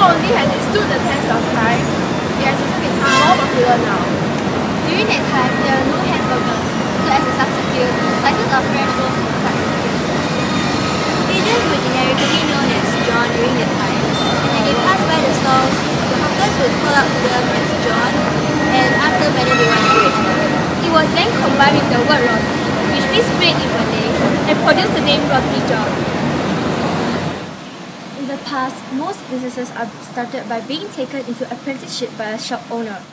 only has it stood the test of time, it has also become more popular now. During that time, there were no hamburgers, so as a substitute, slices of French toast were quite popular. Agents were generically known as John during that time, and when they passed by the stalls, the hawkers would call out to them as John, and ask them whether they want bread. It was then combined with the word roti, which means bread in Malay, and produced the name Roti John. In the past, most businesses are started by being taken into apprenticeship by a shop owner.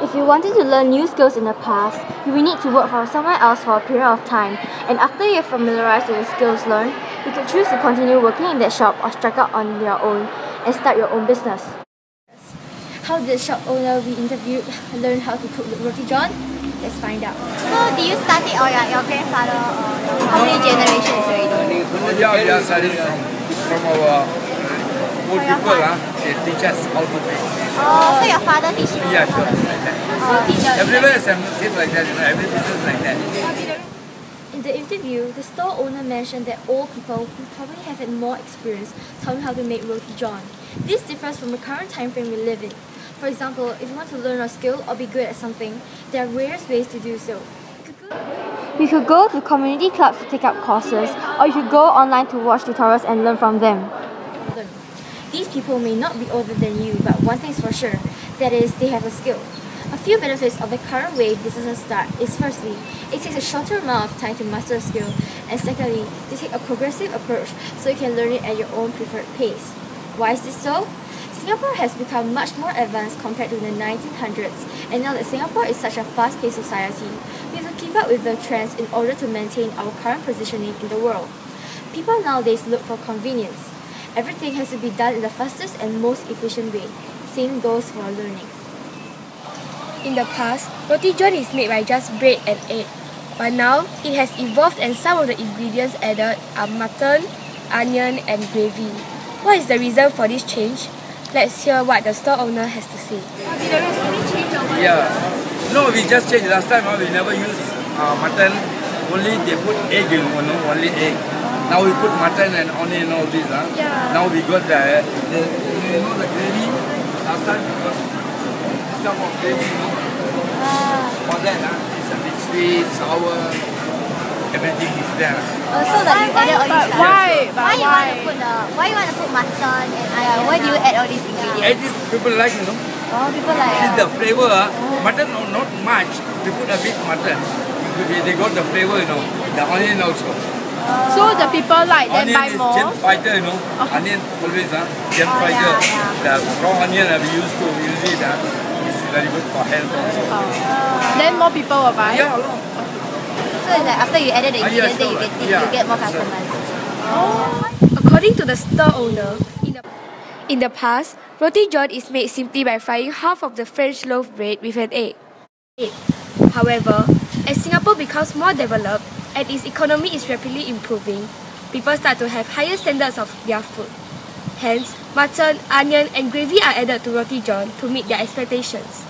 If you wanted to learn new skills in the past, you will need to work for someone else for a period of time, and after you are familiarized with the skills learned, you could choose to continue working in that shop or strike out on your own and start your own business. How did the shop owner we interviewed learn how to cook the roti john? Let's find out. So, did you start it or your grandfather or how many generations already? Yeah, started from our old people, they teach us how to make. Oh, so your father teach you? Yeah, sure, like that. Everywhere is like that, every business is like that. In the interview, the store owner mentioned that old people who probably have had more experience taught him how to make roti john. This differs from the current time frame we live in. For example, if you want to learn a skill or be good at something, there are various ways to do so. You could go to community clubs to take up courses, or you could go online to watch tutorials and learn from them. These people may not be older than you, but one thing is for sure, that is, they have a skill. A few benefits of the current way businesses start is firstly, it takes a shorter amount of time to master a skill, and secondly, they take a progressive approach so you can learn it at your own preferred pace. Why is this so? Singapore has become much more advanced compared to the 1900s, and now that Singapore is such a fast-paced society, we have to keep up with the trends in order to maintain our current positioning in the world. People nowadays look for convenience. Everything has to be done in the fastest and most efficient way. Same goes for learning. In the past, roti john is made by just bread and egg, but now it has evolved and some of the ingredients added are mutton, onion and gravy. What is the reason for this change? Let's hear what the store owner has to say. Did there has any change over Yeah, no, we just changed. Last time we never use mutton, only they put egg in, only egg. Now we put mutton and onion and all this. Yeah. Now we got the gravy. Last time we got some of gravy, For that, it's a bit sweet, sour, everything is there. So that you added all these. Why you want to put mutton and onion? Why do you add all these ingredients? This people like, Oh, people like It's the flavor. Mutton, not much. We put a bit mutton. They got the flavor, The onion also. So the people like them buy more? Onion is gen fighter, Onion always, gen fighter. The raw onion we used to use it. It's very good for health also. Then more people will buy? Yeah, a lot. So it's like after you added the ingredients, then you get more customers. According to the store owner, in the past, roti john is made simply by frying half of the French loaf bread with an egg. However, as Singapore becomes more developed and its economy is rapidly improving, people start to have higher standards of their food. Hence, mutton, onion and gravy are added to roti john to meet their expectations.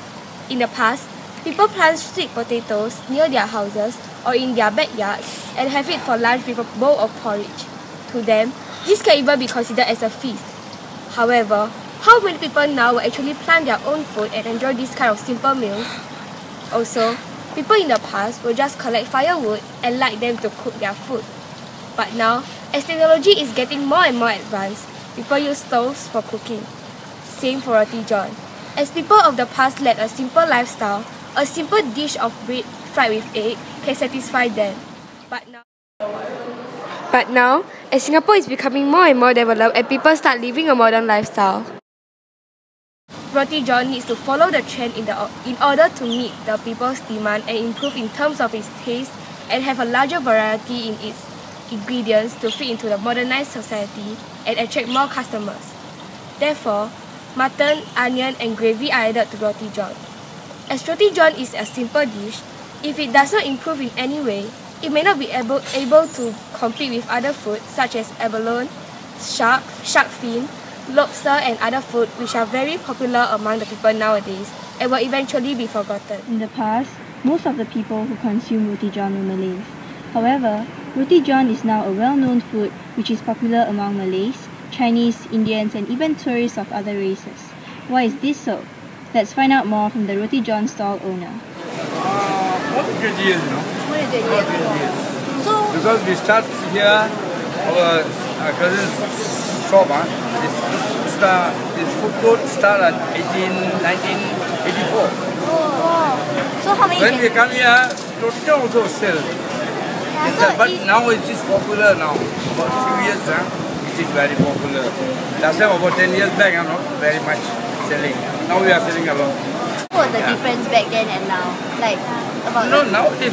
In the past, people plant sweet potatoes near their houses or in their backyards and have it for lunch with a bowl of porridge. To them, this can even be considered as a feast. However, how many people now will actually plant their own food and enjoy this kind of simple meals? Also, people in the past will just collect firewood and light them to cook their food. But now, as technology is getting more and more advanced, people use stoves for cooking. Same for roti john. As people of the past led a simple lifestyle, a simple dish of bread fried with egg can satisfy them. But now, as Singapore is becoming more and more developed and people start living a modern lifestyle, roti john needs to follow the trend in order to meet the people's demand and improve in terms of its taste and have a larger variety in its ingredients to fit into the modernized society and attract more customers. Therefore, mutton, onion and gravy are added to roti john. As roti john is a simple dish, if it does not improve in any way, it may not be able to compete with other food such as abalone, shark fin, lobster and other food which are very popular among the people nowadays and will eventually be forgotten. In the past, most of the people who consume roti john were Malays. However, roti john is now a well-known food which is popular among Malays, Chinese, Indians, and even tourists of other races. Why is this so? Let's find out more from the Roti John stall owner. More than 20 years, you know. More than 20 More years. than 20 years. So, Because we start here, our cousin's shop, this food court started in 1984. wow. So how many When we gen- come here, Roti John also sell. Yeah, It's so but it- now it is popular now. About few years, it is very popular. Last time, about 10 years back, not very much selling. Now we are selling a lot. what was the difference back then and now? Like, about No, now the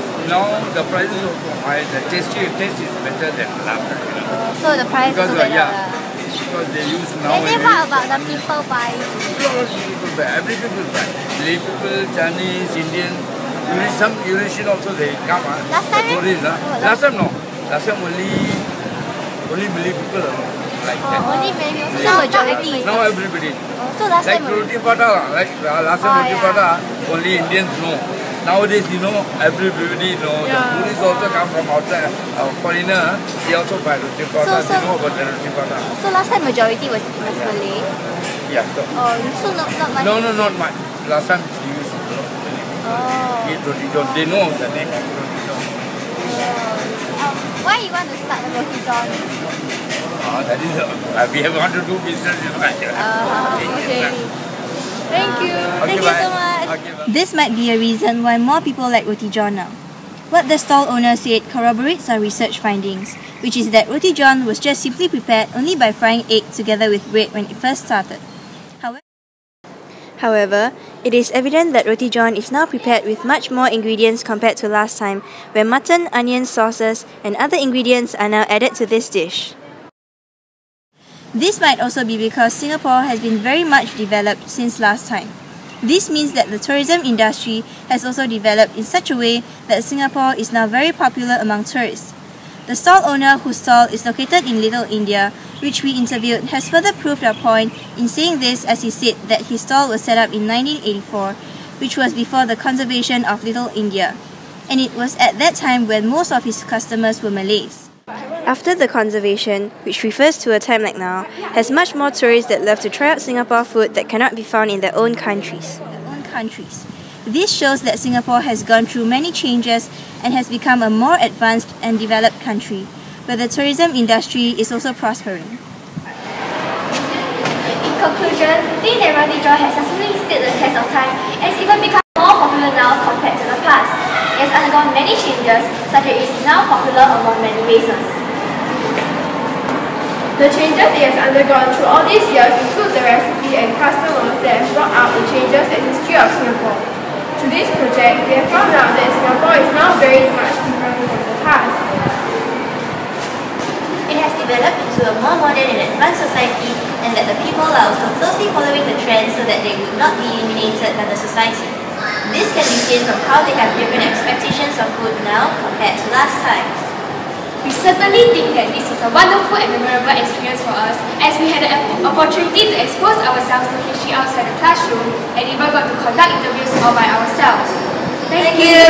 price is also high. The taste is better than last time. You know. so the price Because also better. yeah, because they use now. Then what about the people buying? People buy. Every people buy. Malay people, Chinese, Indian, some Eurasian also they come. Last time, the tourists, last time no. Last time only Malay people like that. Only many people. So majority. Now everybody. So last Like time. roti prata, last time roti yeah. prata, only Indians know. Nowadays, you know, everybody know. The tourists also come from outside. Foreigner, they also buy roti prata. So- They know about the roti prata. So last time majority was Malay. Yeah. So, So not much. no, not much. Last time they used to eat roti john. They know the name of roti john. Why you want to start the roti john? That is, we have want to do business. You know. Okay. Thank you. Thank you bye. so much. Okay, bye. This might be a reason why more people like Roti John now. What the stall owner said corroborates our research findings, which is that Roti John was just simply prepared only by frying egg together with bread when it first started. However, it is evident that Roti John is now prepared with much more ingredients compared to last time, where mutton, onions, sauces, and other ingredients are now added to this dish. This might also be because Singapore has been very much developed since last time. This means that the tourism industry has also developed in such a way that Singapore is now very popular among tourists. The stall owner, whose stall is located in Little India, which we interviewed, has further proved our point in saying this, as he said that his stall was set up in 1984, which was before the conservation of Little India, and it was at that time when most of his customers were Malays. After the conservation, which refers to a time like now, has much more tourists that love to try out Singapore food that cannot be found in their own countries. This shows that Singapore has gone through many changes and has become a more advanced and developed country, where the tourism industry is also prospering. In conclusion, we think that roti john has successfully stood the test of time and has even become more popular now compared to the past. It has undergone many changes, such that it is now popular among many races. The changes it has undergone through all these years include the recipe and customers that have brought out the changes and history of Singapore. Through this project, we have found out that Singapore is now very much different from the past. It has developed into a more modern and advanced society, and that the people are also closely following the trends so that they would not be eliminated by the society. This can be seen from how they have different expectations of food now compared to last time. We certainly think that this was a wonderful and memorable experience for us, as we had the opportunity to expose ourselves to history outside the classroom and even got to conduct interviews all by ourselves. Thank you!